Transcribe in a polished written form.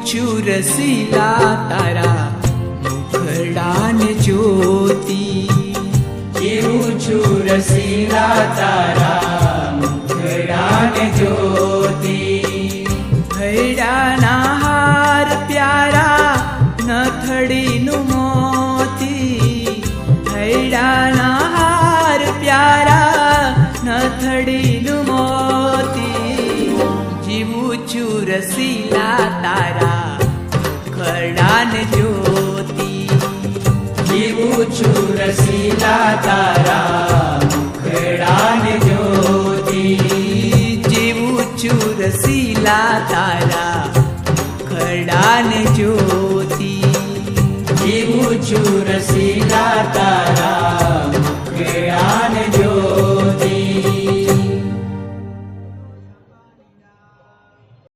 છું રસીલા તારા મુખડાને જોતી, જીવું છું રસીલા તારા મુખડાને જોતી. હૈડાના હાર પ્યારા નથડીનું મોતી, હૈડાના હાર પ્યારા નથડીનું મોતી. જીવું છું રસીલા તારા મુખડાને જોતી, જીવું છું રસીલા તારા મુખડાને જોતી. જીવું છું રસીલા તારા મુખડાને જોતી, જીવું છું રસીલા તારા